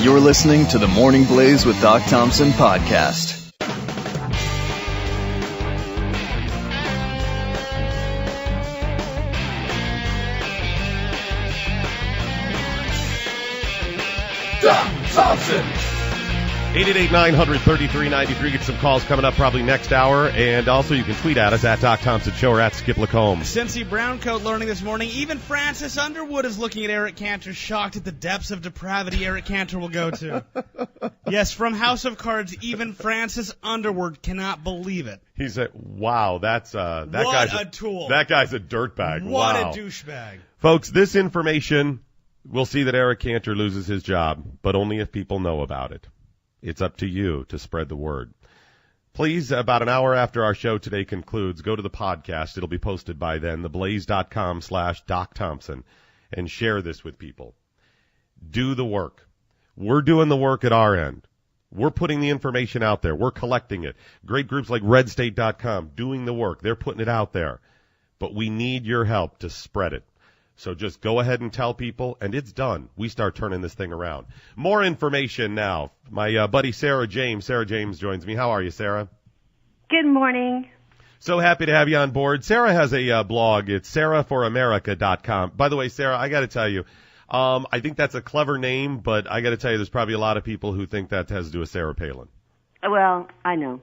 You're listening to the Morning Blaze with Doc Thompson podcast. Doc Thompson. 888-900-3393. Get some calls coming up probably next hour. And also you can tweet at us at Doc Thompson Show or at Skip Lacombe. Cincy Browncoat learning this morning. Even Francis Underwood is looking at Eric Cantor, shocked at the depths of depravity Eric Cantor will go to. Yes, from House of Cards, even Francis Underwood cannot believe it. He said, wow, that's that what guy's a tool. That guy's a dirtbag. What wow. a douchebag. Folks, this information, we'll see that Eric Cantor loses his job, but only if people know about it. It's up to you to spread the word. Please, about an hour after our show today concludes, go to the podcast. It'll be posted by then, theblaze.com/Doc Thompson, and share this with people. Do the work. We're doing the work at our end. We're putting the information out there. We're collecting it. Great groups like redstate.com doing the work. They're putting it out there. But we need your help to spread it. So just go ahead and tell people, and it's done. We start turning this thing around. More information now. My buddy Sarah James. Sarah James joins me. How are you, Sarah? Good morning. So happy to have you on board. Sarah has a blog. It's sarahforamerica.com. By the way, Sarah, I got to tell you, I think that's a clever name, but I got to tell you, there's probably a lot of people who think that has to do with Sarah Palin. Well, I know.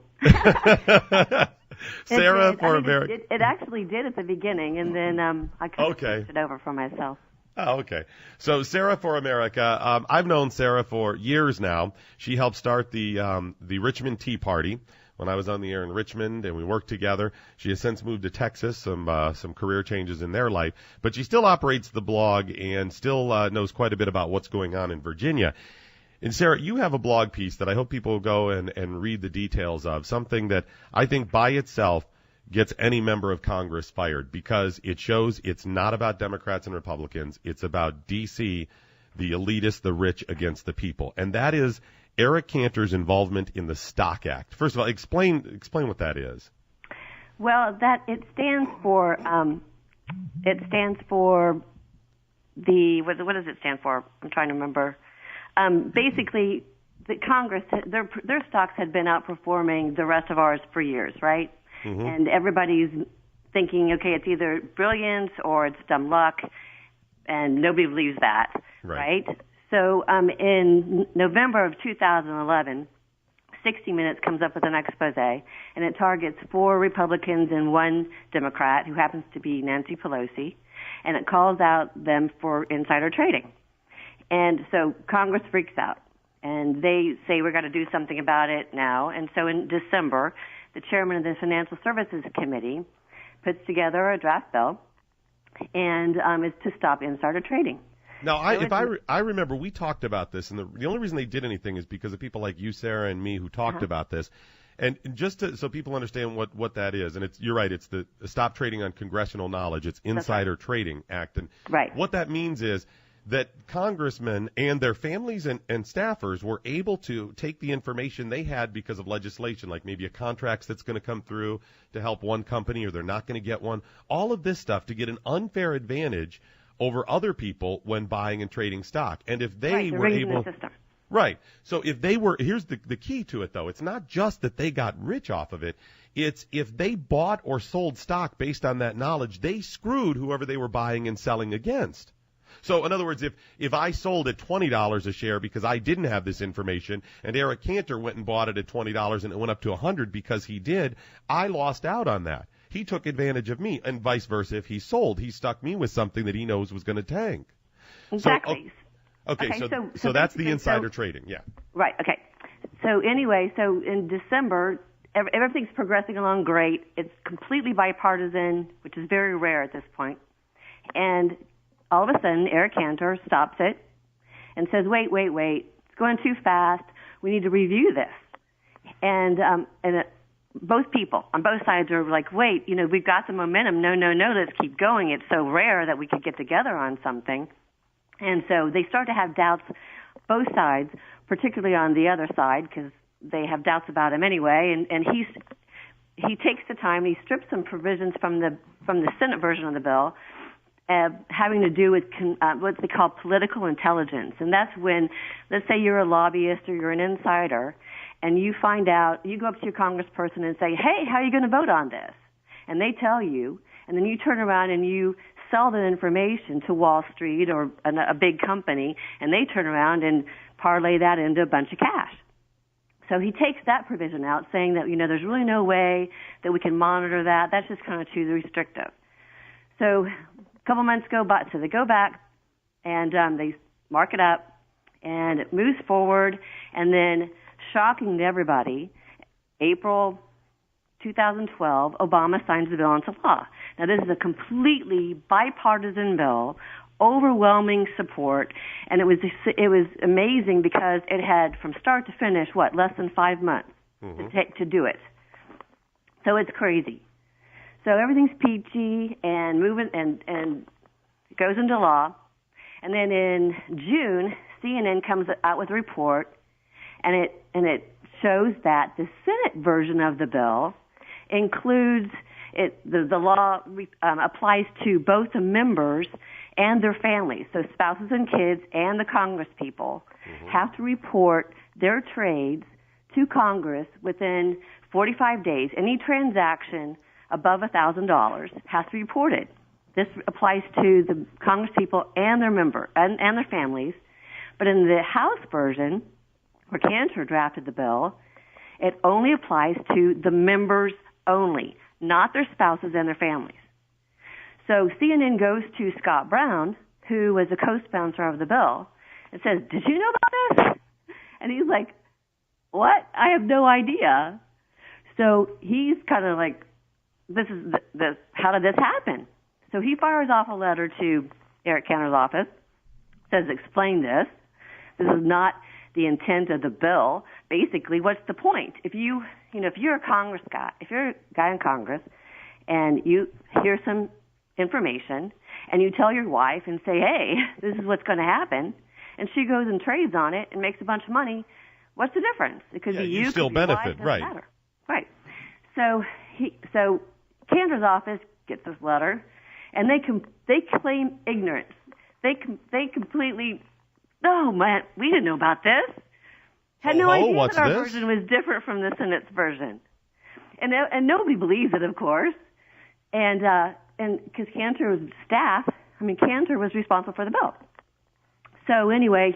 Sarah for America. It actually did at the beginning, and then I kind of switched it over for myself. Oh, okay. So Sarah for America. I've known Sarah for years now. She helped start the Richmond Tea Party when I was on the air in Richmond, and we worked together. She has since moved to Texas, some career changes in their life, but she still operates the blog and still knows quite a bit about what's going on in Virginia. And Sarah, you have a blog piece that I hope people will go and read the details of, something that I think by itself gets any member of Congress fired, because it shows it's not about Democrats and Republicans. It's about D.C., the elitists, the rich against the people. And that is Eric Cantor's involvement in the Stock Act. First of all, explain what that is. Well, it stands for the what does it stand for? I'm trying to remember. Basically, the Congress, their stocks had been outperforming the rest of ours for years, right? Mm-hmm. And everybody's thinking, okay, it's either brilliance or it's dumb luck, and nobody believes that, right? So in November of 2011, 60 Minutes comes up with an expose, and it targets 4 Republicans and 1 Democrat, who happens to be Nancy Pelosi, and it calls out them for insider trading. And so Congress freaks out, and they say we've got to do something about it now. And so in December, the chairman of the Financial Services Committee puts together a draft bill, and is to stop insider trading. Now, I remember we talked about this, and the only reason they did anything is because of people like you, Sarah, and me who talked about this. And just so people understand what that is, and you're right, it's the Stop Trading on Congressional Knowledge. It's Insider Trading Act. And what that means is that congressmen and their families and staffers were able to take the information they had because of legislation, like maybe a contract that's going to come through to help one company, or they're not going to get one, all of this stuff to get an unfair advantage over other people when buying and trading stock. And if they were able... Right. So if they were... Here's the key to it, though. It's not just that they got rich off of it. It's if they bought or sold stock based on that knowledge, they screwed whoever they were buying and selling against. So, in other words, if I sold at $20 a share because I didn't have this information, and Eric Cantor went and bought it at $20 and it went up to $100 because he did, I lost out on that. He took advantage of me, and vice versa. If he sold, he stuck me with something that he knows was going to tank. Exactly. So that's the insider trading, yeah. Right, okay. So anyway, in December, everything's progressing along great. It's completely bipartisan, which is very rare at this point. And all of a sudden, Eric Cantor stops it and says, wait, it's going too fast. We need to review this. And both people on both sides are like, wait, we've got the momentum. No, let's keep going. It's so rare that we could get together on something. And so they start to have doubts, both sides, particularly on the other side, because they have doubts about him anyway. And he takes the time, he strips some provisions from the Senate version of the bill, having to do with what they call political intelligence. And that's when, let's say you're a lobbyist or you're an insider, and you find out, you go up to your congressperson and say, hey, how are you going to vote on this? And they tell you, and then you turn around and you sell that information to Wall Street or a big company, and they turn around and parlay that into a bunch of cash. So he takes that provision out, saying that, there's really no way that we can monitor that. That's just kind of too restrictive. So a couple months go by, so they go back and they mark it up, and it moves forward, and then, shocking to everybody, April 2012, Obama signs the bill into law. Now, this is a completely bipartisan bill, overwhelming support, and it was amazing because it had, from start to finish, less than 5 months to do it. So it's crazy. So everything's peachy and moving and it goes into law. And then in June, CNN comes out with a report, and it shows that the Senate version of the bill includes the law applies to both the members and their families. So spouses and kids and the Congress people have to report their trades to Congress within 45 days. Any transaction above $1,000 has to be reported. This applies to the Congress people and their and their families. But in the House version, where Cantor drafted the bill, it only applies to the members only, not their spouses and their families. So CNN goes to Scott Brown, who was a co-sponsor of the bill, and says, did you know about this? And he's like, what? I have no idea. So he's kind of like, how did this happen? So he fires off a letter to Eric Cantor's office, says, explain this. This is not the intent of the bill. Basically, what's the point? If you're a Congress guy, if you're a guy in Congress and you hear some information and you tell your wife and say, hey, this is what's going to happen, and she goes and trades on it and makes a bunch of money, what's the difference? It could be you still benefit, right? Right. So Cantor's office gets this letter, and they claim ignorance. They completely, oh man, we didn't know about this. Had no idea that our version was different from the Senate's version, and nobody believes it, of course. And because Cantor was staff, Cantor was responsible for the bill. So anyway,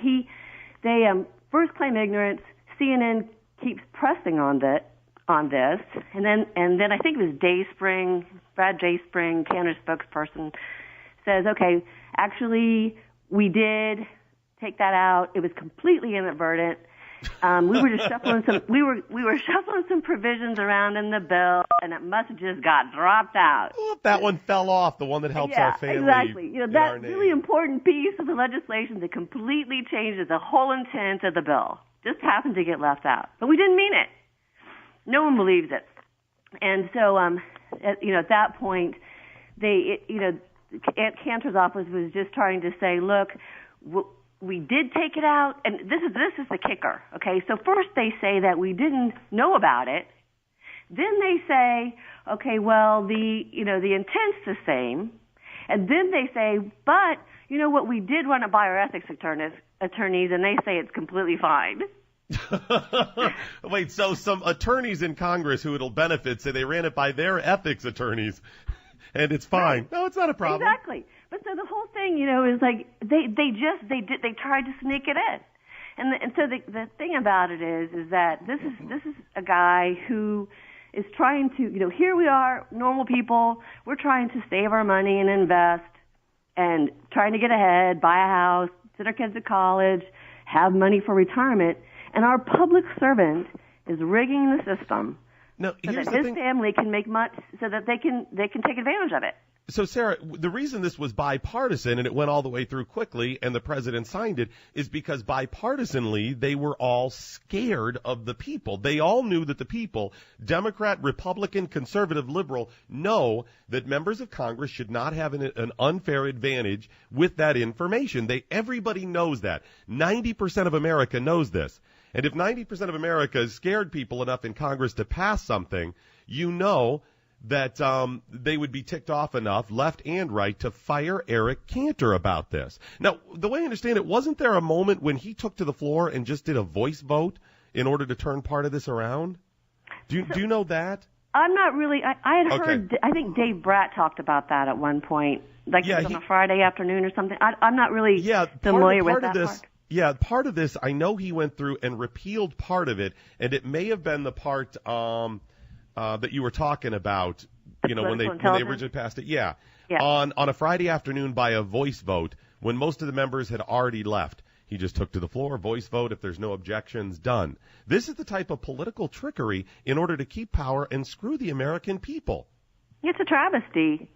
they first claim ignorance. CNN keeps pressing on this, and then I think it was Brad Dayspring, Cantor's spokesperson, says, okay, actually we did take that out. It was completely inadvertent. We were just shuffling some provisions around in the bill, and it must have just got dropped out. Well, that one fell off, the one that helps our family. Exactly. That really important piece of the legislation that completely changes the whole intent of the bill just happened to get left out. But we didn't mean it. No one believes it. And so, at that point, Cantor's office was just trying to say, look, we did take it out, and this is the kicker, okay? So first they say that we didn't know about it. Then they say, okay, well, the intent's the same. And then they say, but, what, we did run it by our ethics attorneys, and they say it's completely fine. Wait, so some attorneys in Congress who it'll benefit say they ran it by their ethics attorneys, and it's fine. Right. No, it's not a problem. Exactly. But so the whole thing, is like they tried to sneak it in, and so the thing about it is that this is a guy who is trying to, here we are, normal people, we're trying to save our money and invest, and trying to get ahead, buy a house, send our kids to college, have money for retirement, and our public servant is rigging the system so that his family can make much, so that they can take advantage of it. So, Sarah, the reason this was bipartisan and it went all the way through quickly and the president signed it is because bipartisanly they were all scared of the people. They all knew that the people, Democrat, Republican, conservative, liberal, know that members of Congress should not have an unfair advantage with that information. Everybody knows that. 90% of America knows this. And if 90% of America is scared people enough in Congress to pass something, that they would be ticked off enough, left and right, to fire Eric Cantor about this. Now, the way I understand it, wasn't there a moment when he took to the floor and just did a voice vote in order to turn part of this around? Do you know that? I'm not really. I had heard. I think Dave Bratt talked about that at one point, like it was on a Friday afternoon or something. I'm not really familiar with that part. Yeah, part of this, I know he went through and repealed part of it, and it may have been the part that you were talking about, when they originally passed it. Yeah. On a Friday afternoon by a voice vote, when most of the members had already left. He just took to the floor, voice vote, if there's no objections, done. This is the type of political trickery in order to keep power and screw the American people. It's a travesty.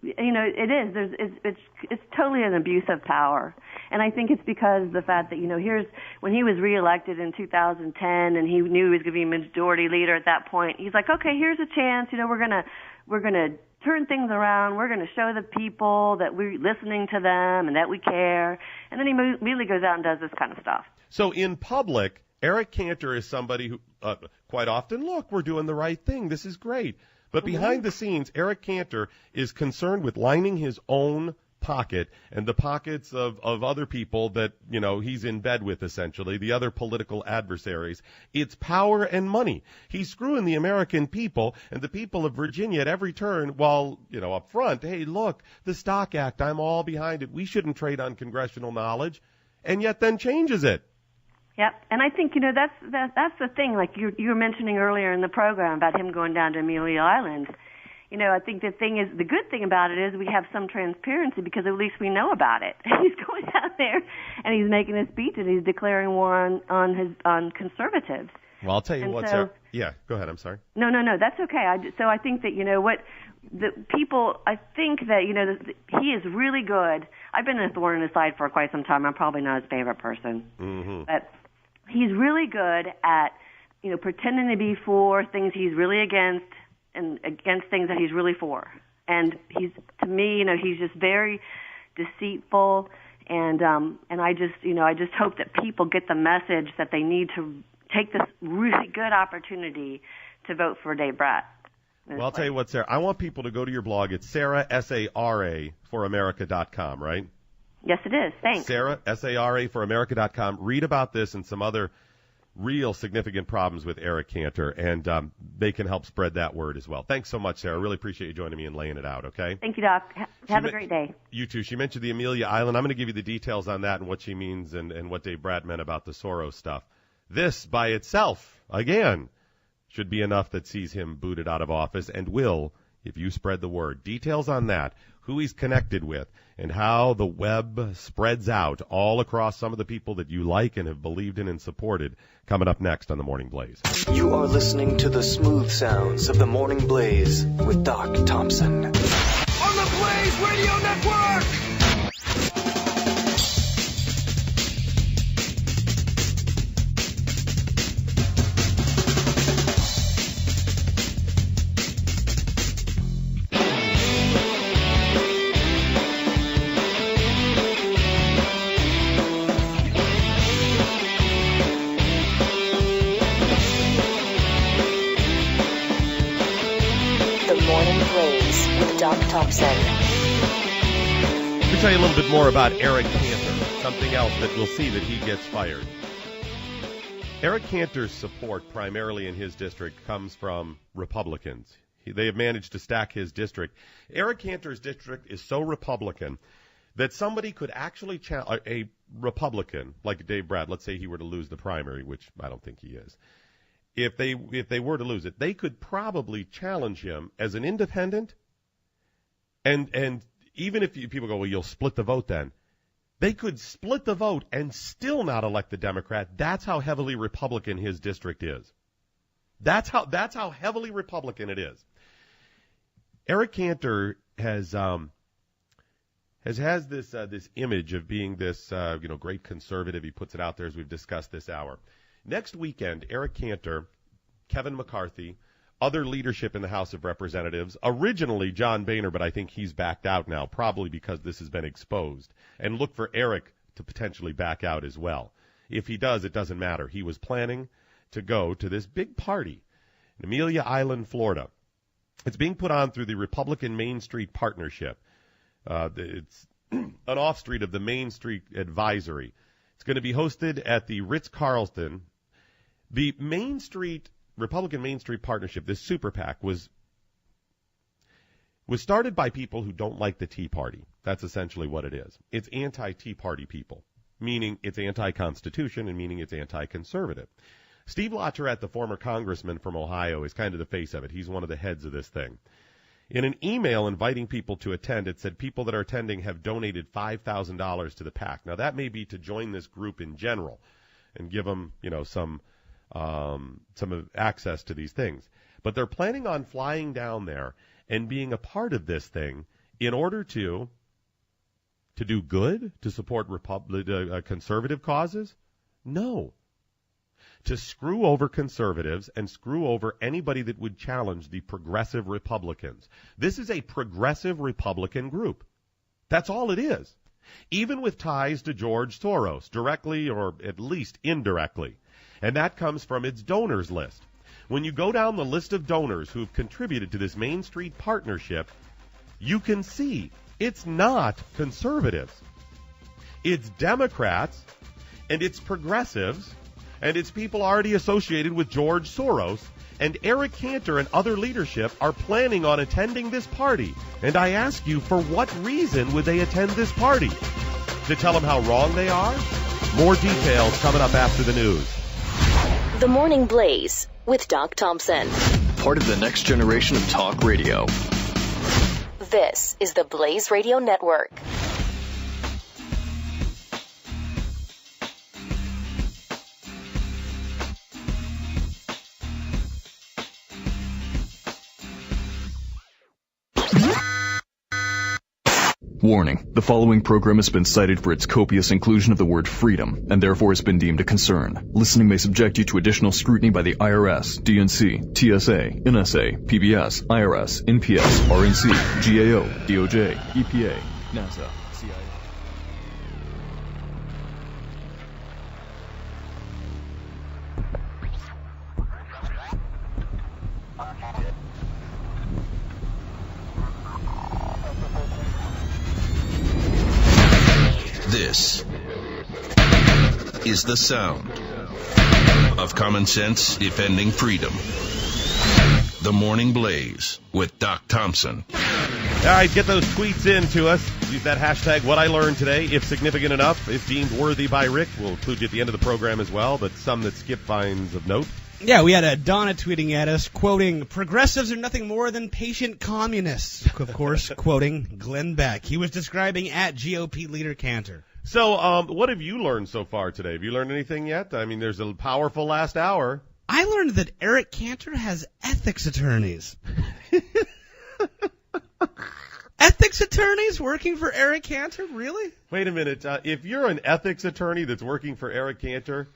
It is. It's totally an abuse of power. And I think it's because the fact that, here's when he was reelected in 2010 and he knew he was going to be majority leader at that point. He's like, okay, here's a chance. We're going to turn things around. We're going to show the people that we're listening to them and that we care. And then he immediately goes out and does this kind of stuff. So in public, Eric Cantor is somebody who quite often, look, we're doing the right thing. This is great. But behind the scenes, Eric Cantor is concerned with lining his own pocket and the pockets of other people that, he's in bed with, essentially, the other political adversaries. It's power and money. He's screwing the American people and the people of Virginia at every turn while, up front, hey, look, the Stock Act, I'm all behind it. We shouldn't trade on congressional knowledge, and yet then changes it. Yep, and I think that's the thing. Like you were mentioning earlier in the program about him going down to Amelia Island. I think the good thing about it is we have some transparency because at least we know about it. He's going down there and he's making a speech and he's declaring war on conservatives. Well, I'll tell you what, Sarah. Yeah, go ahead. I'm sorry. No, that's okay. So I think that the people. I think that he is really good. I've been a thorn in his side for quite some time. I'm probably not his favorite person, but he's really good at pretending to be for things he's really against and against things that he's really for. And he's, to me, he's just very deceitful. And I just hope that people get the message that they need to take this really good opportunity to vote for Dave Bratt. Well, I'll tell you what, Sarah. I want people to go to your blog. It's Sarah, S-A-R-A, foramerica.com, right? Yes, it is. Thanks. Sarah, S-A-R-A, foramerica.com. Read about this and some other real significant problems with Eric Cantor, and they can help spread that word as well. Thanks so much, Sarah. I really appreciate you joining me and laying it out, okay? Thank you, Doc. Have a great day. You too. She mentioned the Amelia Island. I'm going to give you the details on that and what she means and what Dave Bratt meant about the Soros stuff. This, by itself, again, should be enough that sees him booted out of office and will, if you spread the word. Details on that, who he's connected with, and how the web spreads out all across some of the people that you like and have believed in and supported, coming up next on The Morning Blaze. You are listening to the smooth sounds of The Morning Blaze with Doc Thompson. On the Blaze Radio Network! Thompson. Let me tell you a little bit more about Eric Cantor, something else that we'll see that he gets fired. Eric Cantor's support, primarily in his district, comes from Republicans. They have managed to stack his district. Eric Cantor's district is so Republican that somebody could actually challenge a Republican, like Dave Bratt, let's say he were to lose the primary, which I don't think he is. If they were to lose it, they could probably challenge him as an independent. And even if people go, well, you'll split the vote then. They could split the vote and still not elect the Democrat. That's how heavily Republican his district is. That's how heavily Republican it is. Eric Cantor has this image of being this great conservative. He puts it out there as we've discussed this hour. Next weekend, Eric Cantor, Kevin McCarthy, other leadership in the House of Representatives, originally John Boehner, but I think he's backed out now, probably because this has been exposed, and look for Eric to potentially back out as well. If he does, it doesn't matter. He was planning to go to this big party in Amelia Island, Florida, It's being put on through the Republican Main Street Partnership. It's an off-street of the Main Street Advisory. It's going to be hosted at the Ritz-Carlton. The Republican Main Street Partnership, this super PAC, was started by people who don't like the Tea Party. That's essentially what it is. It's anti-Tea Party people, meaning it's anti-Constitution and meaning it's anti-conservative. Steve Latourette, the former congressman from Ohio, is kind of the face of it. He's one of the heads of this thing. In an email inviting people to attend, it said people that are attending have donated $5,000 to the PAC. Now, that may be to join this group in general and give them, some access to these things. But they're planning on flying down there and being a part of this thing in order to do good, to support conservative causes? No. To screw over conservatives and screw over anybody that would challenge the progressive Republicans. This is a progressive Republican group. That's all it is. Even with ties to George Soros, directly or at least indirectly. And that comes from its donors list. When you go down the list of donors who've contributed to this Main Street Partnership, you can see it's not conservatives. It's Democrats, and it's progressives, and it's people already associated with George Soros, and Eric Cantor and other leadership are planning on attending this party. And I ask you, for what reason would they attend this party? To tell them how wrong they are? More details coming up after the news. The Morning Blaze with Doc Thompson. Part of the next generation of talk radio. This is the Blaze Radio Network. Warning, the following program has been cited for its copious inclusion of the word freedom, and therefore has been deemed a concern. Listening may subject you to additional scrutiny by the IRS, DNC, TSA, NSA, PBS, IRS, NPS, RNC, GAO, DOJ, EPA, NASA, CIA. This is the sound of common sense defending freedom. The Morning Blaze with Doc Thompson. All right, get those tweets in to us. Use that hashtag What I Learned Today, if significant enough. If deemed worthy by Rick, we'll include you at the end of the program as well, but some that skip finds of note. Yeah, we had Donna tweeting at us, quoting, "Progressives are nothing more than patient communists." Of course, quoting Glenn Beck. He was describing at GOP leader Cantor. So, what have you learned so far today? Have you learned anything yet? I mean, there's a powerful last hour. I learned that Eric Cantor has ethics attorneys. Ethics attorneys working for Eric Cantor? Really? Wait a minute. If you're an ethics attorney that's working for Eric Cantor,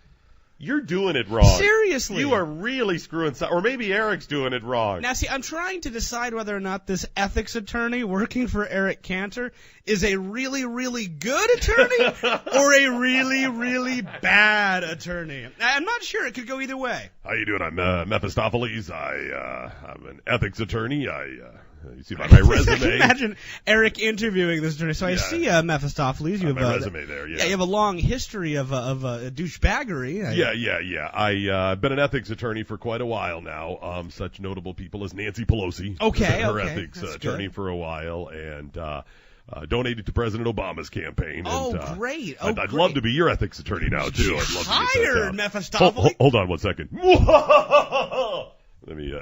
you're doing it wrong. Seriously. You are really screwing something. Or maybe Eric's doing it wrong. Now, see, I'm trying to decide whether or not this ethics attorney working for Eric Cantor is a really, really good attorney or a really, really bad attorney. I'm not sure. It could go either way. How you doing? I'm Mephistopheles. I'm an ethics attorney. You see by my resume. I can imagine Eric interviewing this attorney. So I see Mephistopheles. You have my resume there. Yeah, you have a long history of douchebaggery. Yeah. I've been an ethics attorney for quite a while now. Such notable people as Nancy Pelosi. Her ethics attorney for a while, and donated to President Obama's campaign. And, great. I'd love to be your ethics attorney now, too. I'd love to get hired, Mephistopheles. Hold on 1 second. Let me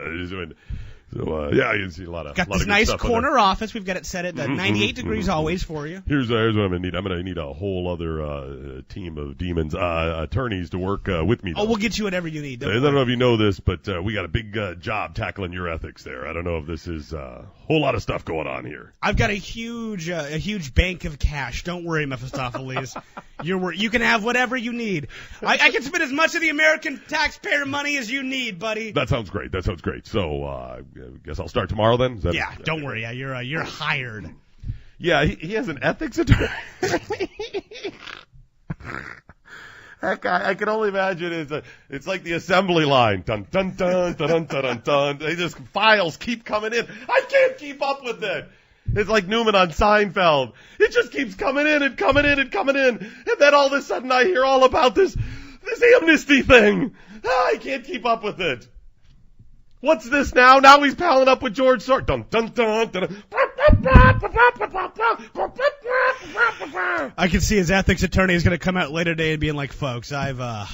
So, you can see a lot of got this nice corner office. We've got it set at 98 degrees always for you. Here's what I'm going to need. I'm going to need a whole other team of demons, attorneys to work with me. Oh, we'll get you whatever you need. I don't know if you know this, but we got a big job tackling your ethics there. I don't know if this is a whole lot of stuff going on here. I've got a huge bank of cash. Don't worry, Mephistopheles. You can have whatever you need. I can spend as much of the American taxpayer money as you need, buddy. That sounds great. So, I guess I'll start tomorrow then? Don't worry. Yeah, you're hired. Yeah, he has an ethics attorney. That guy, I can only imagine it's like the assembly line. Dun, dun, dun, dun, dun, dun, dun, dun. They just, files keep coming in. I can't keep up with it. It's like Newman on Seinfeld. It just keeps coming in and coming in and coming in. And then all of a sudden I hear all about this amnesty thing. I can't keep up with it. What's this now? Now he's palling up with George Soros. Dun, dun, dun, dun. I can see his ethics attorney is going to come out later today and being like, folks, I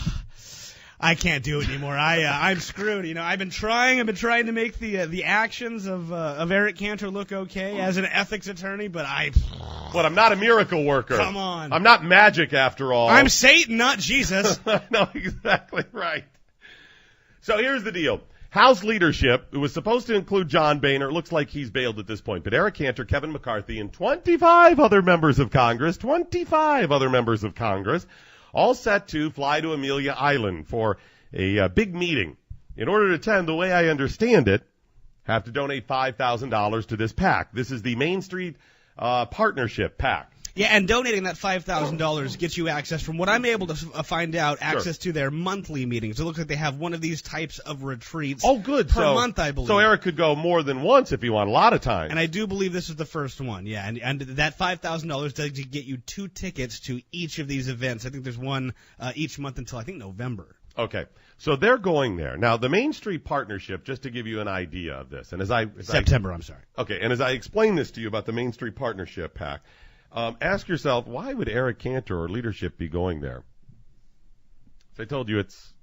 can't do it anymore. I'm screwed. You know, I've been trying to make the actions of Eric Cantor look okay as an ethics attorney, but I'm not a miracle worker. Come on. I'm not magic after all. I'm Satan, not Jesus. No, exactly right. So here's the deal. House leadership, it was supposed to include John Boehner. It looks like he's bailed at this point. But Eric Cantor, Kevin McCarthy, and 25 other members of Congress, all set to fly to Amelia Island for a big meeting. In order to attend, the way I understand it, have to donate $5,000 to this PAC. This is the Main Street Partnership PAC. Yeah, and donating that $5,000 gets you access, from what I'm able to find out, access to their monthly meetings. It looks like they have one of these types of retreats per month, I believe. So Eric could go more than once if he wanted, a lot of times. And I do believe this is the first one, yeah. And that $5,000 does get you 2 tickets to each of these events. I think there's one each month until, I think, November. Okay, so they're going there. Now, the Main Street Partnership, just to give you an idea of this, and September, I'm sorry. Okay, and as I explain this to you about the Main Street Partnership PAC, ask yourself, why would Eric Cantor or leadership be going there? So I told you it's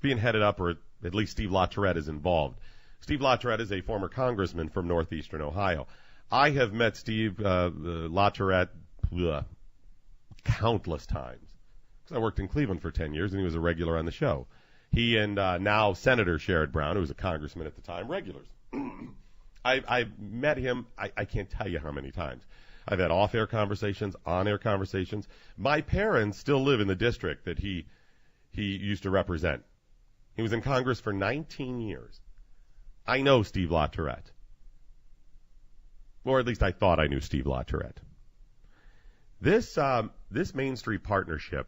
being headed up, or at least Steve LaTourette is involved. Steve LaTourette is a former congressman from northeastern Ohio. I have met Steve LaTourette countless times, because I worked in Cleveland for 10 years, and he was a regular on the show. He and now Senator Sherrod Brown, who was a congressman at the time, regulars. I've met him, I can't tell you how many times. I've had off-air conversations, on-air conversations. My parents still live in the district that he used to represent. He was in Congress for 19 years. I know Steve LaTourette. Or at least I thought I knew Steve LaTourette. This Main Street Partnership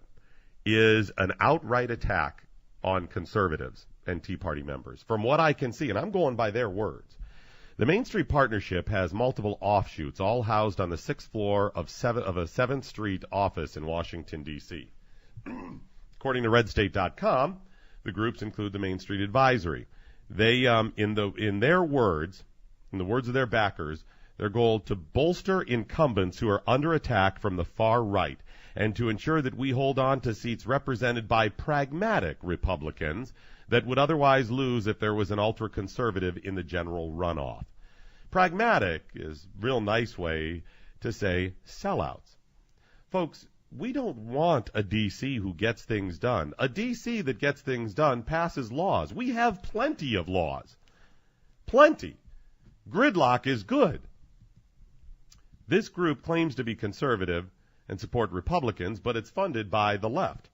is an outright attack on conservatives and Tea Party members, from what I can see, and I'm going by their words. The Main Street Partnership has multiple offshoots, all housed on the 6th floor of a 7th Street office in Washington, D.C. According to RedState.com, the groups include the Main Street Advisory. They, in their words, in the words of their backers, their goal to bolster incumbents who are under attack from the far right and to ensure that we hold on to seats represented by pragmatic Republicans that would otherwise lose if there was an ultra-conservative in the general runoff. Pragmatic is a real nice way to say sellouts. Folks, we don't want a D.C. who gets things done. A D.C. that gets things done passes laws. We have plenty of laws. Plenty. Gridlock is good. This group claims to be conservative and support Republicans, but it's funded by the left.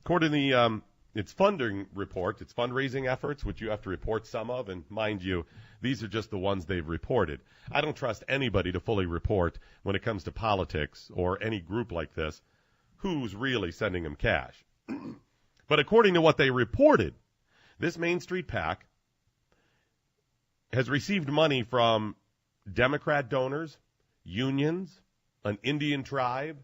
According to its funding report, its fundraising efforts, which you have to report some of, and mind you, these are just the ones they've reported. I don't trust anybody to fully report when it comes to politics or any group like this who's really sending them cash. But according to what they reported, this Main Street PAC has received money from Democrat donors, unions, an Indian tribe,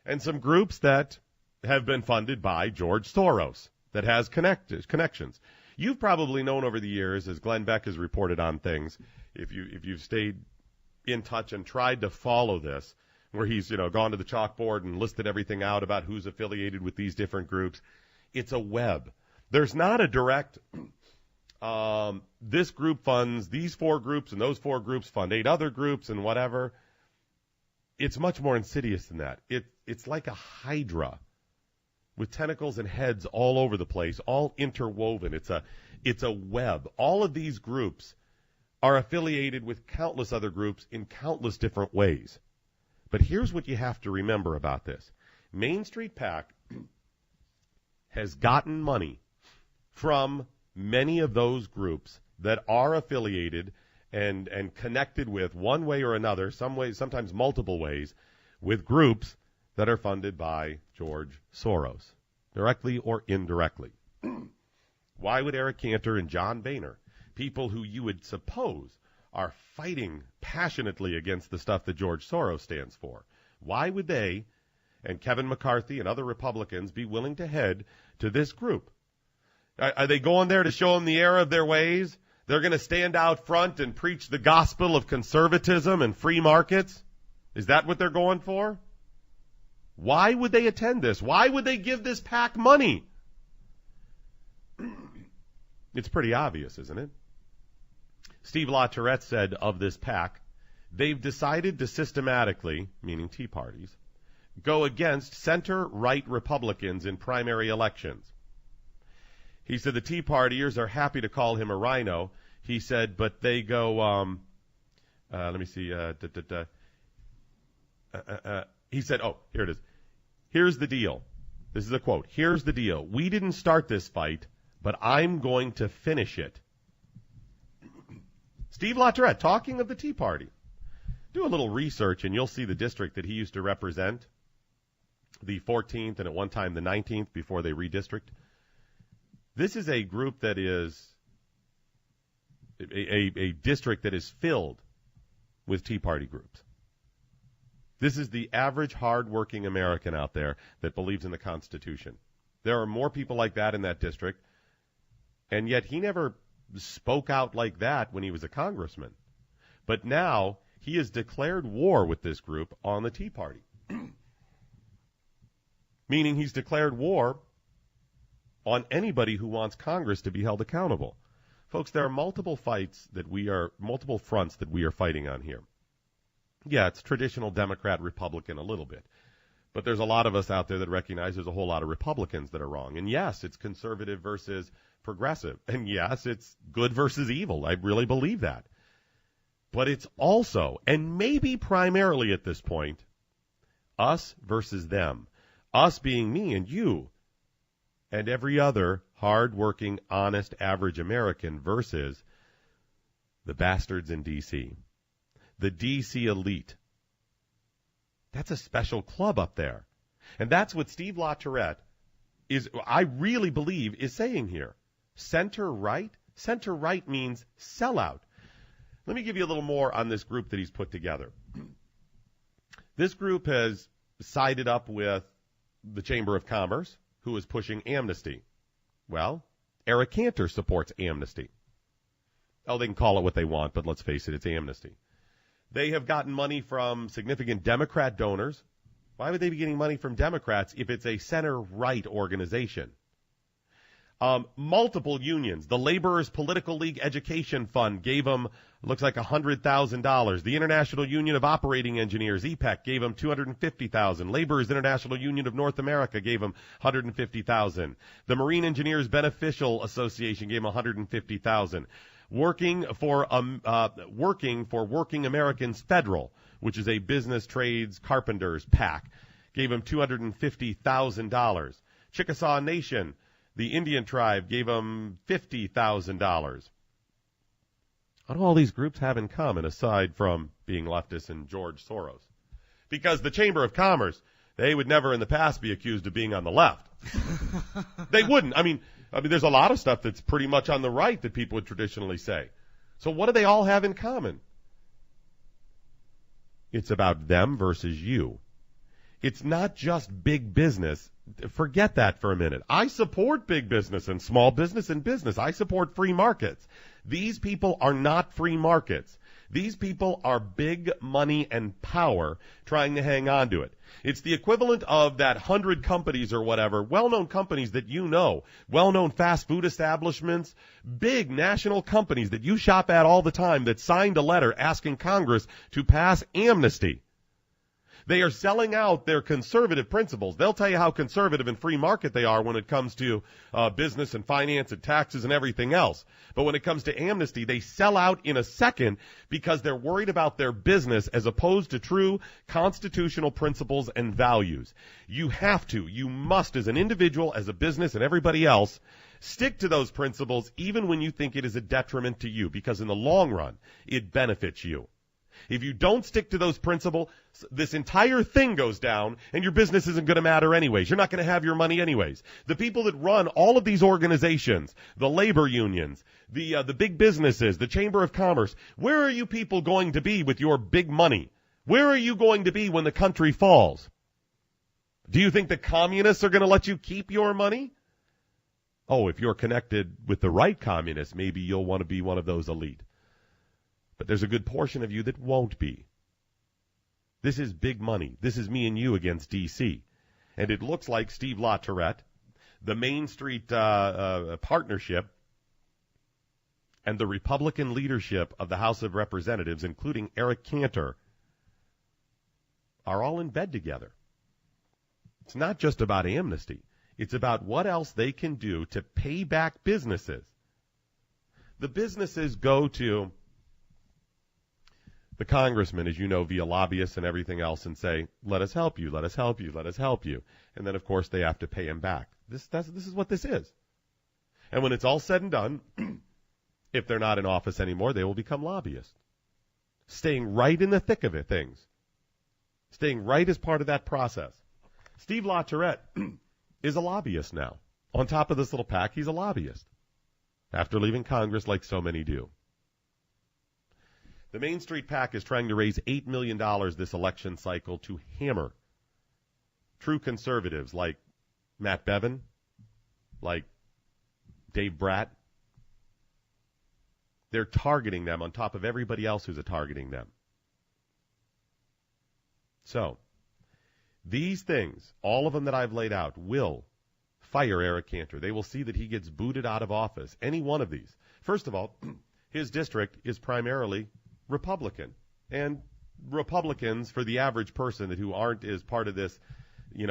and some groups that have been funded by George Soros, that has connections. You've probably known over the years, as Glenn Beck has reported on things, if you've stayed in touch and tried to follow this, where he's gone to the chalkboard and listed everything out about who's affiliated with these different groups. It's a web. There's not a direct, this group funds these 4 groups and those 4 groups fund 8 other groups and whatever. It's much more insidious than that. It's like a hydra with tentacles and heads all over the place, all interwoven. It's a web. All of these groups are affiliated with countless other groups in countless different ways. But here's what you have to remember about this. Main Street PAC has gotten money from many of those groups that are affiliated and connected with, one way or another, some ways, sometimes multiple ways, with groups that are funded by George Soros. directly or indirectly. Why would Eric Cantor and John Boehner, people who you would suppose are fighting passionately against the stuff that George Soros stands for, why would they and Kevin McCarthy and other Republicans be willing to head to this group? Are they going there to show them the error of their ways? They're going to stand out front and preach the gospel of conservatism and free markets? Is that what they're going for? Why would they attend this? Why would they give this PAC money? It's pretty obvious, isn't it? Steve LaTourette said of this PAC, they've decided to systematically, meaning Tea Parties, go against center-right Republicans in primary elections. He said the Tea Partiers are happy to call him a rhino. He said, but they go, let me see, he said, oh, here it is. Here's the deal. This is a quote. Here's the deal. We didn't start this fight, but I'm going to finish it. Steve LaTourette, talking of the Tea Party. Do a little research and you'll see the district that he used to represent, the 14th and at one time the 19th before they redistrict. This is a group that is a district that is filled with Tea Party groups. This is the average hard-working American out there that believes in the Constitution. There are more people like that in that district, and yet he never spoke out like that when he was a congressman. But now he has declared war with this group on the Tea Party, meaning he's declared war on anybody who wants Congress to be held accountable. Folks, there are multiple fronts that we are fighting on here. Yeah, it's traditional Democrat, Republican a little bit. But there's a lot of us out there that recognize there's a whole lot of Republicans that are wrong. And yes, it's conservative versus progressive. And yes, it's good versus evil. I really believe that. But it's also, and maybe primarily at this point, us versus them. Us being me and you and every other hard-working, honest, average American versus the bastards in D.C., the D.C. elite. That's a special club up there. And that's what Steve LaTourette is, I really believe, is saying here. Center-right? Center-right means sellout. Let me give you a little more on this group that he's put together. This group has sided up with the Chamber of Commerce, who is pushing amnesty. Well, Eric Cantor supports amnesty. Oh, they can call it what they want, but let's face it, it's amnesty. They have gotten money from significant Democrat donors. Why would they be getting money from Democrats if it's a center-right organization? Multiple unions. The Laborers Political League Education Fund gave them, looks like $100,000. The International Union of Operating Engineers, EPEC, gave them $250,000. Laborers International Union of North America gave them $150,000. The Marine Engineers Beneficial Association gave them $150,000. Working for Working Americans Federal, which is a business trades carpenters PAC, gave them $250,000. Chickasaw Nation, the Indian tribe, gave them $50,000. What do all these groups have in common aside from being leftists and George Soros? Because the Chamber of Commerce, they would never in the past be accused of being on the left. They wouldn't. I mean, there's a lot of stuff that's pretty much on the right that people would traditionally say. So what do they all have in common? It's about them versus you. It's not just big business. Forget that for a minute. I support big business and small business and business. I support free markets. These people are not free markets. These people are big money and power trying to hang on to it. It's the equivalent of that 100 companies or whatever, well-known companies that you know, well-known fast food establishments, big national companies that you shop at all the time that signed a letter asking Congress to pass amnesty. They are selling out their conservative principles. They'll tell you how conservative and free market they are when it comes to business and finance and taxes and everything else. But when it comes to amnesty, they sell out in a second because they're worried about their business as opposed to true constitutional principles and values. You must, as an individual, as a business, and everybody else, stick to those principles even when you think it is a detriment to you, because in the long run, it benefits you. If you don't stick to those principles, this entire thing goes down, and your business isn't going to matter anyways. You're not going to have your money anyways. The people that run all of these organizations, the labor unions, the big businesses, the Chamber of Commerce, where are you people going to be with your big money? Where are you going to be when the country falls? Do you think the communists are going to let you keep your money? Oh, if you're connected with the right communists, maybe you'll want to be one of those elite. But there's a good portion of you that won't be. This is big money. This is me and you against D.C. And it looks like Steve LaTourette, the Main Street partnership, and the Republican leadership of the House of Representatives, including Eric Cantor, are all in bed together. It's not just about amnesty. It's about what else they can do to pay back businesses. The businesses go to the congressman, as you know, via lobbyists and everything else, and say, let us help you, let us help you, let us help you. And then, of course, they have to pay him back. This is what this is. And when it's all said and done, if they're not in office anymore, they will become lobbyists, staying right in the thick of it, things, staying right as part of that process. Steve LaTourette is a lobbyist now. On top of this little pack, he's a lobbyist after leaving Congress like so many do. The Main Street PAC is trying to raise $8 million this election cycle to hammer true conservatives like Matt Bevin, like Dave Bratt. They're targeting them on top of everybody else who's targeting them. So, these things, all of them that I've laid out, will fire Eric Cantor. They will see that he gets booted out of office, any one of these. First of all, his district is primarily Republican. And Republicans, for the average person who aren't as part of this,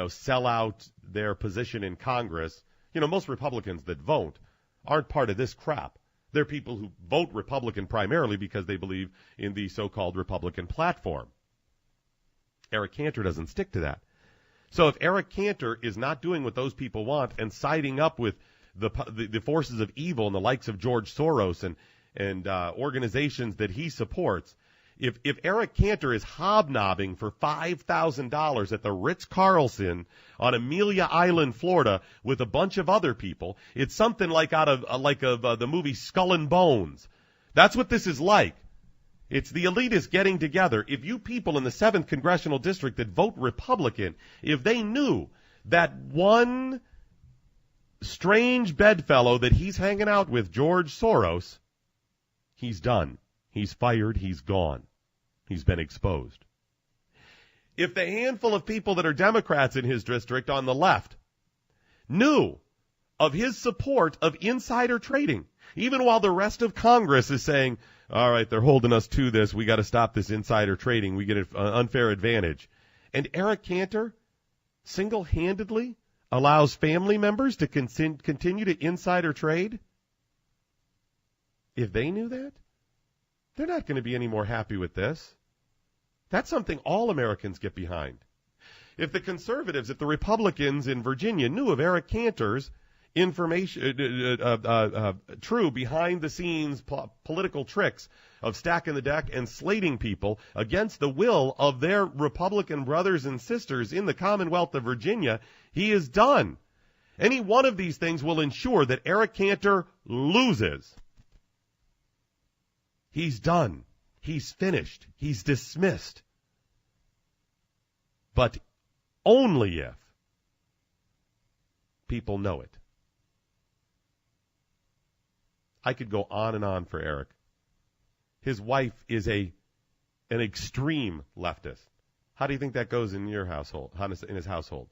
sell out their position in Congress, most Republicans that vote aren't part of this crap. They're people who vote Republican primarily because they believe in the so-called Republican platform. Eric Cantor doesn't stick to that. So if Eric Cantor is not doing what those people want and siding up with the forces of evil and the likes of George Soros and organizations that he supports, if Eric Cantor is hobnobbing for $5,000 at the Ritz-Carlton on Amelia Island, Florida, with a bunch of other people, it's something like out of the movie Skull and Bones. That's what this is like. It's the elitists getting together. If you people in the 7th Congressional District that vote Republican, if they knew that one strange bedfellow that he's hanging out with, George Soros, he's done. He's fired. He's gone. He's been exposed. If the handful of people that are Democrats in his district on the left knew of his support of insider trading, even while the rest of Congress is saying, all right, they're holding us to this, we got to stop this insider trading, we get an unfair advantage. And Eric Cantor single-handedly allows family members to continue to insider trade. If they knew that, they're not going to be any more happy with this. That's something all Americans get behind. If the conservatives, if the Republicans in Virginia knew of Eric Cantor's information, true behind-the-scenes political tricks of stacking the deck and slating people against the will of their Republican brothers and sisters in the Commonwealth of Virginia, he is done. Any one of these things will ensure that Eric Cantor loses. He's done. He's finished. He's dismissed. But only if people know it. I could go on and on for Eric. His wife is an extreme leftist. How do you think that goes in your household, in his household?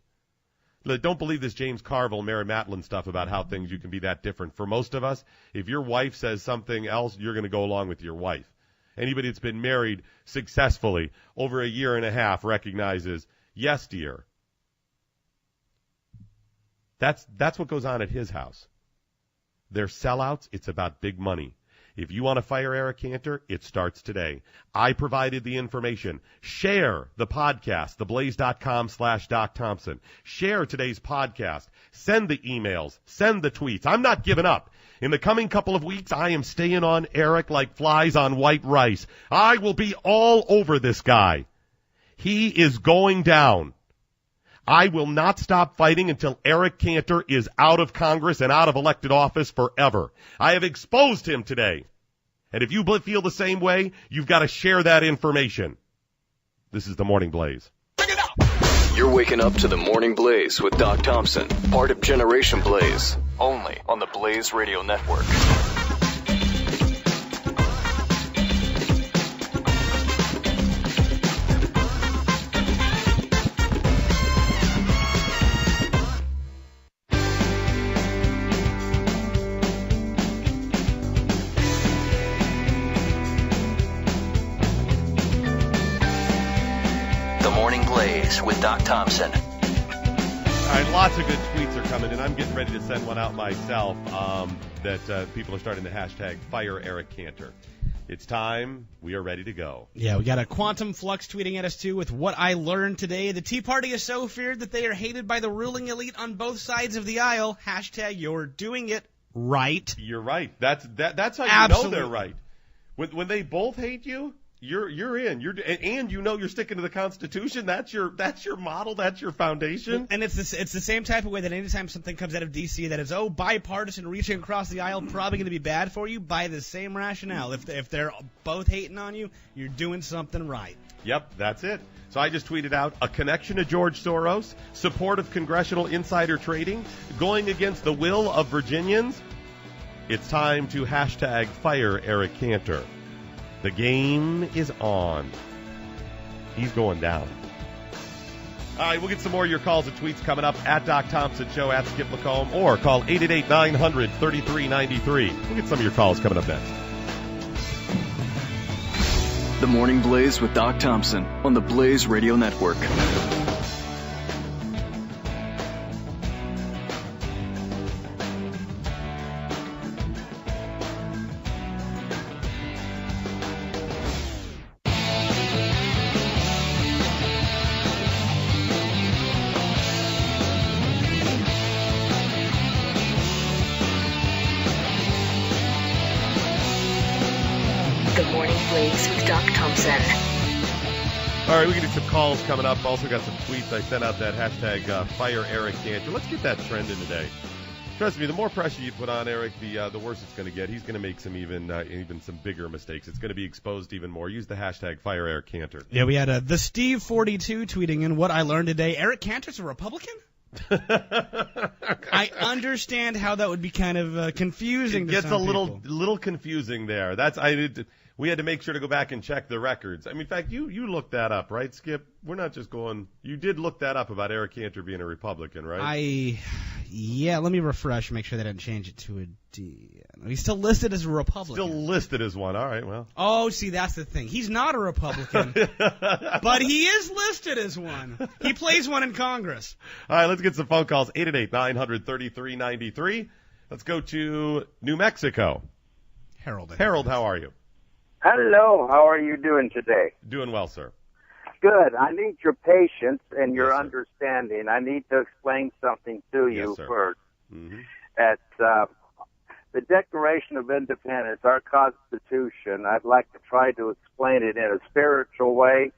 Don't believe this James Carville, Mary Matlin stuff about how things you can be that different. For most of us, if your wife says something else, you're going to go along with your wife. Anybody that's been married successfully over a year and a half recognizes, yes, dear. That's what goes on at his house. They're sellouts. It's about big money. If you want to fire Eric Cantor, it starts today. I provided the information. Share the podcast, theblaze.com/Doc Thompson. Share today's podcast. Send the emails. Send the tweets. I'm not giving up. In the coming couple of weeks, I am staying on Eric like flies on white rice. I will be all over this guy. He is going down. I will not stop fighting until Eric Cantor is out of Congress and out of elected office forever. I have exposed him today. And if you feel the same way, you've got to share that information. This is the Morning Blaze. You're waking up to the Morning Blaze with Doc Thompson, part of Generation Blaze, only on the Blaze Radio Network. The Morning Blaze with Doc Thompson. All right, lots of good tweets are coming in. I'm getting ready to send one out myself that people are starting to hashtag fire Eric Cantor. It's time. We are ready to go. Yeah, we got a Quantum Flux tweeting at us, too, with what I learned today. The Tea Party is so feared that they are hated by the ruling elite on both sides of the aisle. Hashtag you're doing it right. You're right. That's how you Absolutely. know they're right. When they both hate you, you're in. And you know you're sticking to the Constitution. That's your model. That's your foundation. And it's the same type of way that anytime something comes out of D.C. that is, bipartisan, reaching across the aisle, probably going to be bad for you, by the same rationale. If they're both hating on you, you're doing something right. Yep, that's it. So I just tweeted out a connection to George Soros, support of congressional insider trading, going against the will of Virginians. It's time to hashtag fire Eric Cantor. The game is on. He's going down. All right, we'll get some more of your calls and tweets coming up at Doc Thompson Show, at Skip Lacombe, or call 888-900-3393. We'll get some of your calls coming up next. The Morning Blaze with Doc Thompson on the Blaze Radio Network. The Morning Blaze with Doc Thompson. All right, we can do some calls coming up. Also got some tweets. I sent out that hashtag fire Eric Cantor. Let's get that trending today. Trust me, the more pressure you put on Eric, the worse it's going to get. He's going to make some even some bigger mistakes. It's going to be exposed even more. Use the hashtag fire Eric Cantor. Yeah, we had the Steve42 tweeting in what I learned today. Eric Cantor's a Republican? I understand how that would be kind of confusing. It gets to some a little confusing there. We had to make sure to go back and check the records. I mean, in fact, you looked that up, right, Skip? We're not just going. You did look that up about Eric Cantor being a Republican, right? Yeah. Let me refresh, make sure they didn't change it to a D. He's still listed as a Republican. Still listed as one. All right, well. Oh, see, that's the thing. He's not a Republican, but he is listed as one. He plays one in Congress. All right, let's get some phone calls. 888-900-3393. Let's go to New Mexico. Harold, how are you? Hello, how are you doing today? Doing well, sir. Good. I need your patience and your Yes, sir. understanding. I need to explain something to you Yes, sir. first. Mm-hmm. At the Declaration of Independence, our Constitution, I'd like to try to explain it in a spiritual way,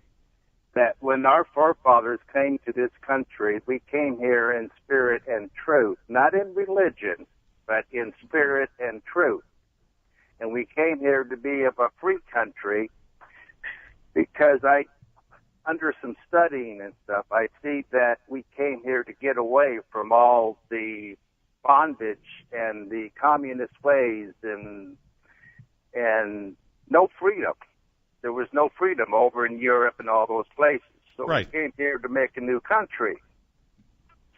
that when our forefathers came to this country, we came here in spirit and truth, not in religion, but in spirit and truth. And we came here to be of a free country because under some studying and stuff, I see that we came here to get away from all the bondage and the communist ways and no freedom. There was no freedom over in Europe and all those places. So Right. we came here to make a new country.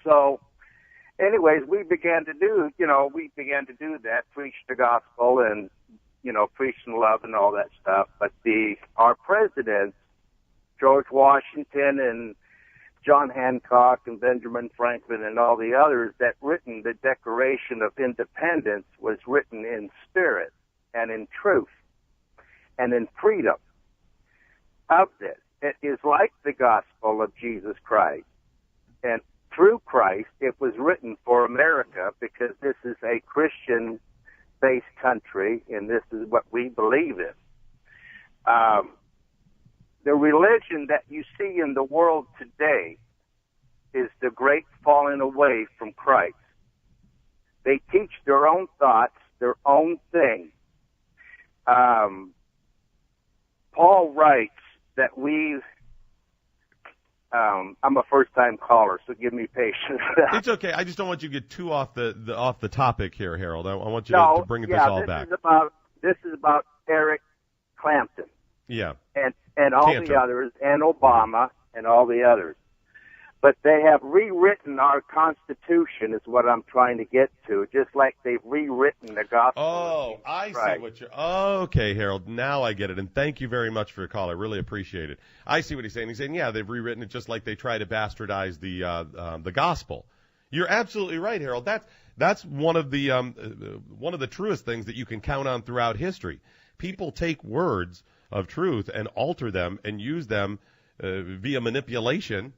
So anyways, we began to do that, preach the gospel and, preach and love and all that stuff. But our presidents, George Washington and John Hancock and Benjamin Franklin and all the others that written the Declaration of Independence was written in spirit. and in truth and in freedom of this. It is like the gospel of Jesus Christ. And through Christ, it was written for America because this is a Christian-based country, and this is what we believe in. The religion that you see in the world today is the great falling away from Christ. They teach their own thoughts, their own thing. Paul writes that I'm a first-time caller, so give me patience. It's okay. I just don't want you to get too off the topic here, Harold. I want you to bring this all back. This is about Eric Clapton. Yeah. And all Cantor. the others, and Obama, and all the others. But they have rewritten our Constitution, is what I'm trying to get to, just like they've rewritten the gospel. Oh, I see what you're... Okay, Harold, now I get it, and thank you very much for your call. I really appreciate it. I see what he's saying. He's saying, yeah, they've rewritten it just like they try to bastardize the gospel. You're absolutely right, Harold. That's one of the truest things that you can count on throughout history. People take words of truth and alter them and use them via manipulation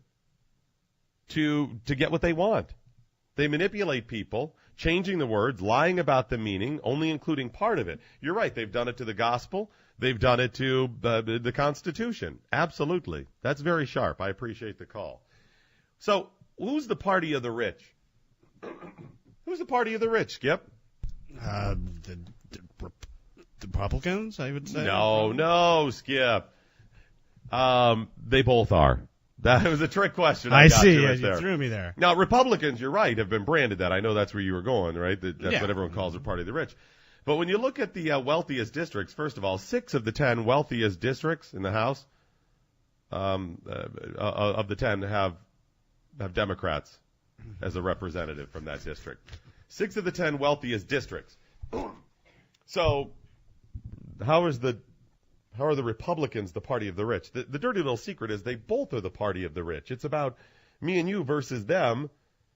to get what they want. They manipulate people, changing the words, lying about the meaning, only including part of it. You're right. They've done it to the gospel. They've done it to the Constitution. Absolutely. That's very sharp. I appreciate the call. So who's the party of the rich? Who's the party of the rich, Skip? The Republicans, I would say. No, Skip. They both are. That was a trick question. I see. You threw me there. Now, Republicans, you're right, have been branded that. I know that's where you were going, right? That's Yeah. what everyone calls the party of the rich. But when you look at the wealthiest districts, first of all, 6 of the 10 wealthiest districts in the House of the 10 have Democrats as a representative from that district. 6 of the 10 wealthiest districts. So how are the Republicans the party of the rich? The dirty little secret is they both are the party of the rich. It's about me and you versus them,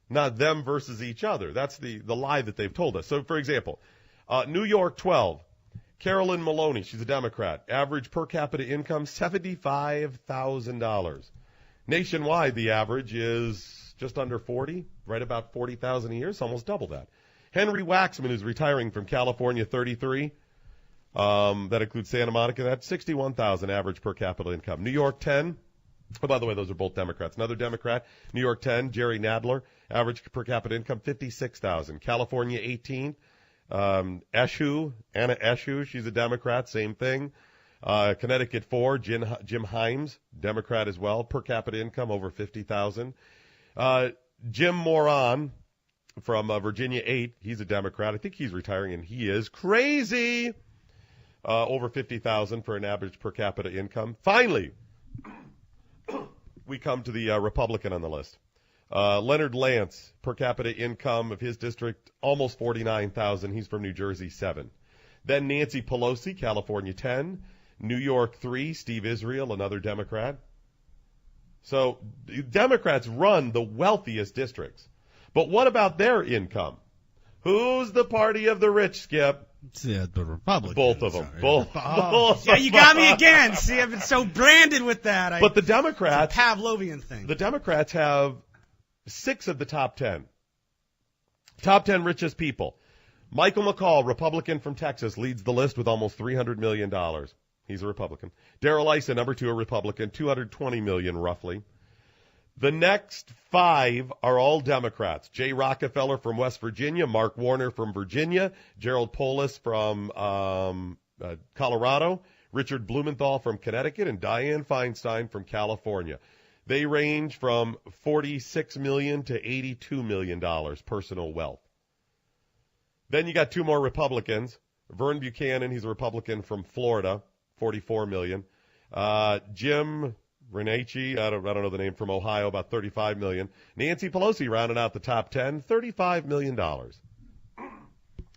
not them versus each other. That's the lie that they've told us. So, for example, New York 12, Carolyn Maloney, she's a Democrat. Average per capita income, $75,000. Nationwide, the average is just under 40, right about 40,000 a year. It's almost double that. Henry Waxman is retiring from California, 33. That includes Santa Monica. That's 61,000 average per capita income. New York 10. Oh, by the way, those are both Democrats. Another Democrat, New York 10, Jerry Nadler, average per capita income 56,000. California 18. Anna Eshoo, she's a Democrat, same thing. Connecticut 4, Jim Himes, Democrat as well, per capita income over 50,000. Jim Moran from Virginia 8, he's a Democrat. I think he's retiring, and he is crazy. Over 50,000 for an average per capita income. Finally, we come to the Republican on the list. Leonard Lance, per capita income of his district, almost 49,000. He's from New Jersey, 7. Then Nancy Pelosi, California, 10. New York, 3. Steve Israel, another Democrat. So Democrats run the wealthiest districts. But what about their income? Who's the party of the rich, Skip? Yeah, the Republicans. Both of them. Both. Yeah, you got me again. See, I've been so branded with that. But the Democrats, it's a Pavlovian thing. The Democrats have 6 of the top 10. Top 10 richest people. Michael McCall, Republican from Texas, leads the list with almost $300 million. He's a Republican. Darrell Issa, number 2, a Republican, $220 million roughly. The next 5 are all Democrats. Jay Rockefeller from West Virginia, Mark Warner from Virginia, Gerald Polis from Colorado, Richard Blumenthal from Connecticut, and Dianne Feinstein from California. They range from $46 million to $82 million personal wealth. Then you got 2 more Republicans. Vern Buchanan, he's a Republican from Florida, $44 million. Jim Renacci, I don't know the name, from Ohio, about $35 million. Nancy Pelosi rounding out the top 10, $35 million.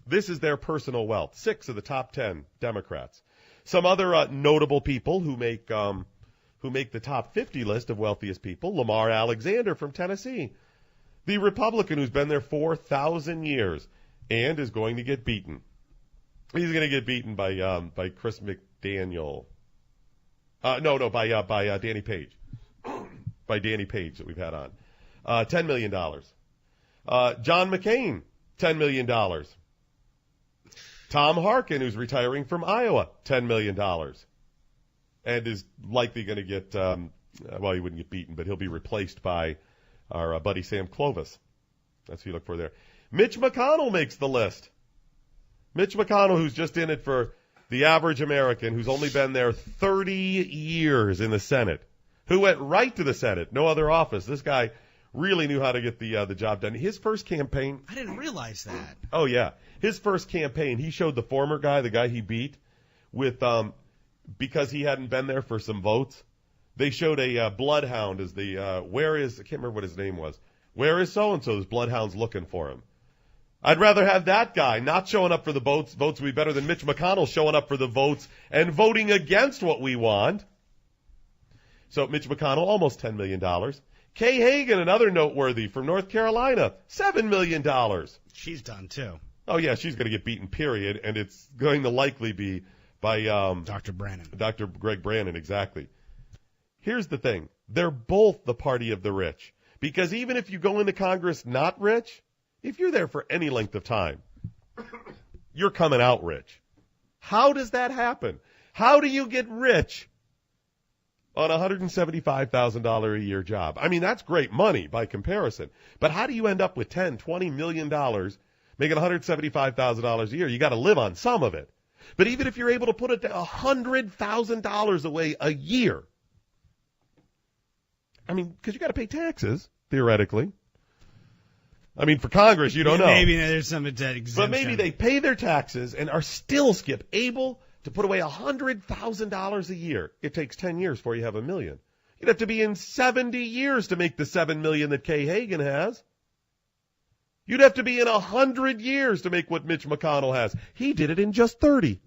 This is their personal wealth. 6 of the top 10 Democrats. Some other notable people who make the top 50 list of wealthiest people. Lamar Alexander from Tennessee, the Republican who's been there 4,000 years and is going to get beaten. He's going to get beaten by Chris McDaniel. By Danny Page. By Danny Page that we've had on. $10 million. John McCain, $10 million. Tom Harkin, who's retiring from Iowa, $10 million. And is likely going to get, he wouldn't get beaten, but he'll be replaced by our buddy Sam Clovis. That's who you look for there. Mitch McConnell makes the list. Mitch McConnell, who's just in it for the average American, who's only been there 30 years in the Senate, who went right to the Senate, no other office. This guy really knew how to get the job done. His first campaign. I didn't realize that. Oh, yeah. His first campaign, he showed the former guy, the guy he beat, with because he hadn't been there for some votes. They showed a bloodhound as the, I can't remember what his name was. Where is so-and-so? This bloodhound's looking for him. I'd rather have that guy not showing up for the votes would be better than Mitch McConnell showing up for the votes and voting against what we want. So Mitch McConnell, almost $10 million. Kay Hagan, another noteworthy from North Carolina, $7 million. She's done, too. Oh, yeah, she's going to get beaten, period, and it's going to likely be by Dr. Brannon. Dr. Greg Brannon, exactly. Here's the thing. They're both the party of the rich. Because even if you go into Congress not rich, if you're there for any length of time, you're coming out rich. How does that happen? How do you get rich on a $175,000 a year job? I mean, that's great money by comparison. But how do you end up with $10, $20 million making $175,000 a year? You got to live on some of it. But even if you're able to put it to $100,000 away a year, I mean, because you got to pay taxes, theoretically. I mean, for Congress, you don't know. Maybe there's some exemption. But maybe they pay their taxes and are still, Skip, able to put away $100,000 a year. It takes 10 years before you have $1 million. You'd have to be in 70 years to make the $7 million that Kay Hagan has. You'd have to be in 100 years to make what Mitch McConnell has. He did it in just 30.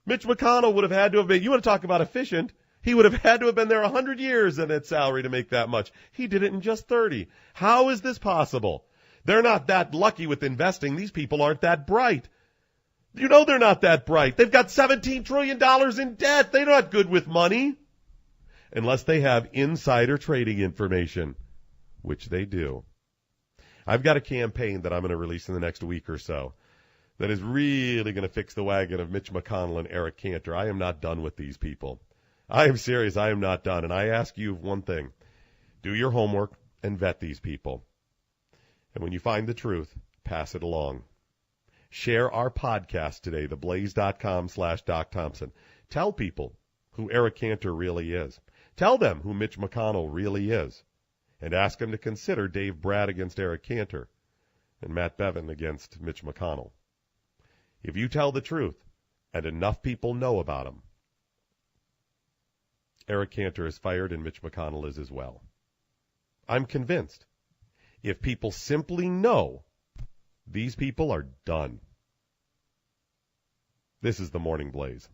Mitch McConnell would have had to have been, you want to talk about efficient, he would have had to have been there 100 years in that salary to make that much. He did it in just 30. How is this possible? They're not that lucky with investing. These people aren't that bright. You know they're not that bright. They've got $17 trillion in debt. They're not good with money. Unless they have insider trading information, which they do. I've got a campaign that I'm going to release in the next week or so that is really going to fix the wagon of Mitch McConnell and Eric Cantor. I am not done with these people. I am serious. I am not done. And I ask you one thing. Do your homework and vet these people. And when you find the truth, pass it along. Share our podcast today, theblaze.com/Doc Thompson. Tell people who Eric Cantor really is. Tell them who Mitch McConnell really is. And ask them to consider Dave Brad against Eric Cantor and Matt Bevin against Mitch McConnell. If you tell the truth, and enough people know about him, Eric Cantor is fired and Mitch McConnell is as well. I'm convinced. If people simply know, these people are done. This is the Morning Blaze.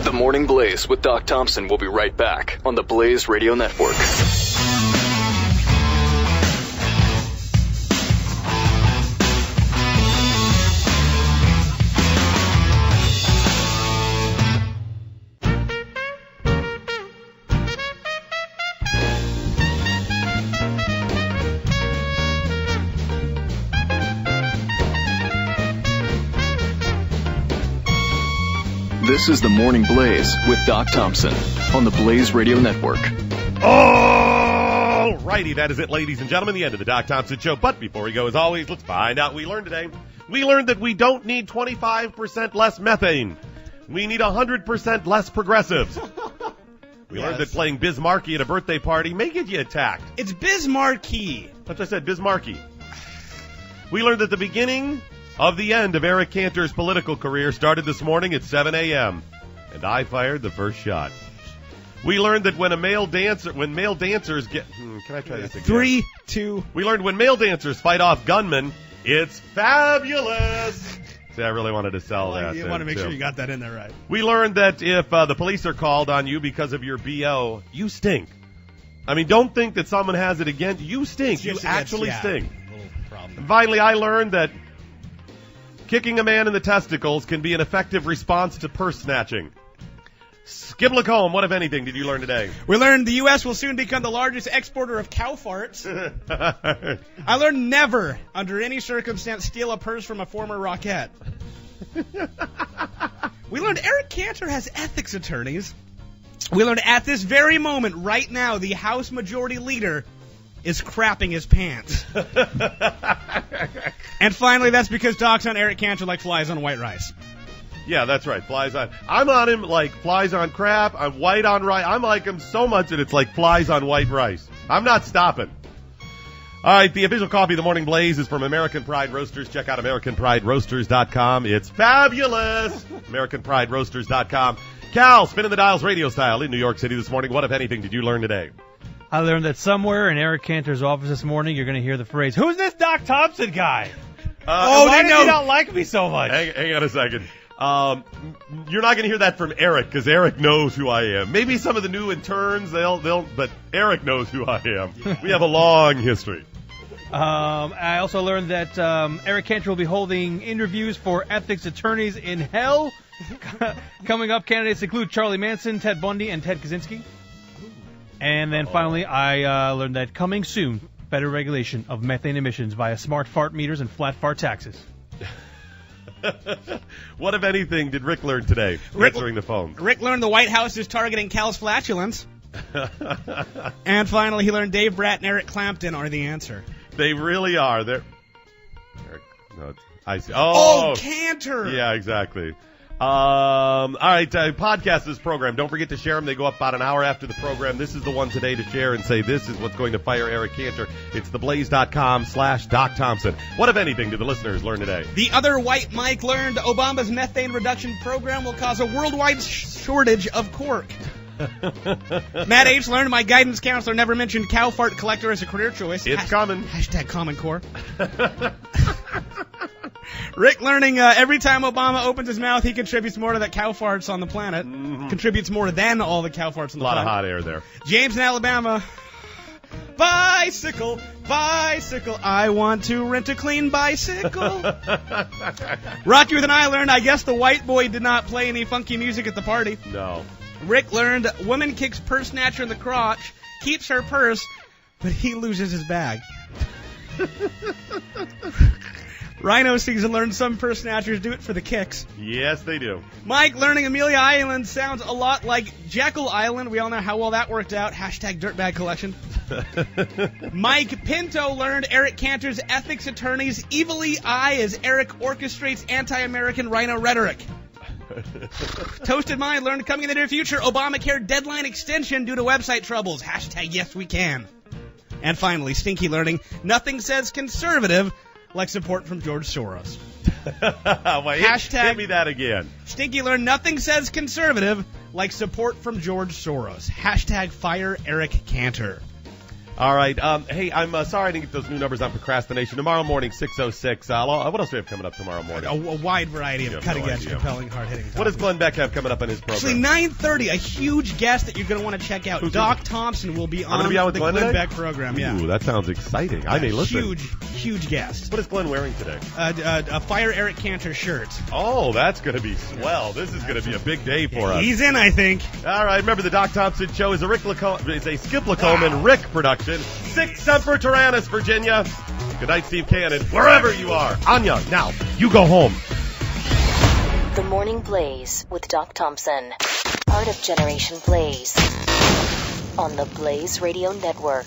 The Morning Blaze with Doc Thompson will be right back on the Blaze Radio Network. This is the Morning Blaze with Doc Thompson on the Blaze Radio Network. All righty, that is it, ladies and gentlemen, the end of the Doc Thompson Show. But before we go, as always, let's find out what we learned today. We learned that we don't need 25% less methane. We need 100% less progressives. We learned that playing Bismarcky at a birthday party may get you attacked. It's Bismarcky. That's what I said, Bismarcky. We learned that the beginning of the end of Eric Cantor's political career started this morning at 7 a.m., and I fired the first shot. We learned that when male dancers get... can I try this again? 3, 2... We learned when male dancers fight off gunmen, it's fabulous. See, I really wanted to sell that. You want to make sure you got that in there right. We learned that if the police are called on you because of your BO, you stink. I mean, don't think that someone has it against you. Stink. You actually stink. And finally, I learned that kicking a man in the testicles can be an effective response to purse snatching. Skip Lacombe, what, if anything, did you learn today? We learned the U.S. will soon become the largest exporter of cow farts. I learned never, under any circumstance, steal a purse from a former Rockette. We learned Eric Cantor has ethics attorneys. We learned at this very moment, right now, the House Majority Leader is crapping his pants. And finally, that's because Doc's on Eric Cantor like flies on white rice. Yeah, that's right. Flies on. I'm on him like flies on crap. I'm white on rice. I'm like him so much that it's like flies on white rice. I'm not stopping. All right, the official coffee of the Morning Blaze is from American Pride Roasters. Check out AmericanPrideRoasters.com. It's fabulous. AmericanPrideRoasters.com. Cal, spinning the dials radio style in New York City this morning. What, if anything, did you learn today? I learned that somewhere in Eric Cantor's office this morning, you're going to hear the phrase, "Who's this Doc Thompson guy?" Why does he not like me so much? Hang on a second. You're not going to hear that from Eric, because Eric knows who I am. Maybe some of the new interns, but Eric knows who I am. We have a long history. I also learned that Eric Cantor will be holding interviews for ethics attorneys in hell. Coming up, candidates include Charlie Manson, Ted Bundy, and Ted Kaczynski. And then finally, I learned that coming soon, better regulation of methane emissions via smart fart meters and flat fart taxes. What, if anything, did Rick learn today answering the phone? Rick learned the White House is targeting Cal's flatulence. And finally, he learned Dave Bratt and Eric Clapton are the answer. They really are. They're... I see. Oh, Cantor! Yeah, exactly. All right, podcast this program. Don't forget to share them. They go up about an hour after the program. This is the one today to share and say this is what's going to fire Eric Cantor. It's theblaze.com/Doc Thompson. What, if anything, did the listeners learn today? The other white Mike learned Obama's methane reduction program will cause a worldwide shortage of cork. Matt H. learned my guidance counselor never mentioned cow fart collector as a career choice. It's coming. Hashtag Common Core. Rick learning every time Obama opens his mouth, he contributes more to the cow farts on the planet. Mm-hmm. Contributes more than all the cow farts on the planet. A lot of hot air there. James in Alabama. Bicycle, bicycle, I want to rent a clean bicycle. Rocky with an eye learned, I guess the white boy did not play any funky music at the party. No. Rick learned, woman kicks purse snatcher in the crotch, keeps her purse, but he loses his bag. Rhino season learned some purse snatchers do it for the kicks. Yes, they do. Mike learning Amelia Island sounds a lot like Jekyll Island. We all know how well that worked out. Hashtag Dirtbag Collection. Mike Pinto learned Eric Cantor's ethics attorney's evilly eye as Eric orchestrates anti-American Rhino rhetoric. Toasted Mind learned coming in the near future Obamacare deadline extension due to website troubles. Hashtag yes we can. And finally, Stinky learning nothing says conservative like support from George Soros. Wait, hashtag hit me that again. Stinky learned nothing says conservative like support from George Soros. Hashtag fire Eric Cantor. All right. Hey, I'm sorry I didn't get those new numbers on procrastination. Tomorrow morning, 6:06. What else do we have coming up tomorrow morning? A wide variety of cutting-edge, compelling, hard-hitting topics. What does Glenn Beck have coming up on his program? Actually, 9:30, a huge guest that you're going to want to check out. Doc Thompson will be on the Glenn Beck program. Yeah. Ooh, that sounds exciting. I may listen. Huge guest. What is Glenn wearing today? A Fire Eric Cantor shirt. Oh, that's going to be swell. This is going to be a big day for us. He's in, I think. All right. Remember, the Doc Thompson Show is a Skip Lacombe and Rick production. 6 Semper Tyrannis, Virginia. Good night, Steve Cannon. Wherever you are. Anya, now, you go home. The Morning Blaze with Doc Thompson. Part of Generation Blaze. On the Blaze Radio Network.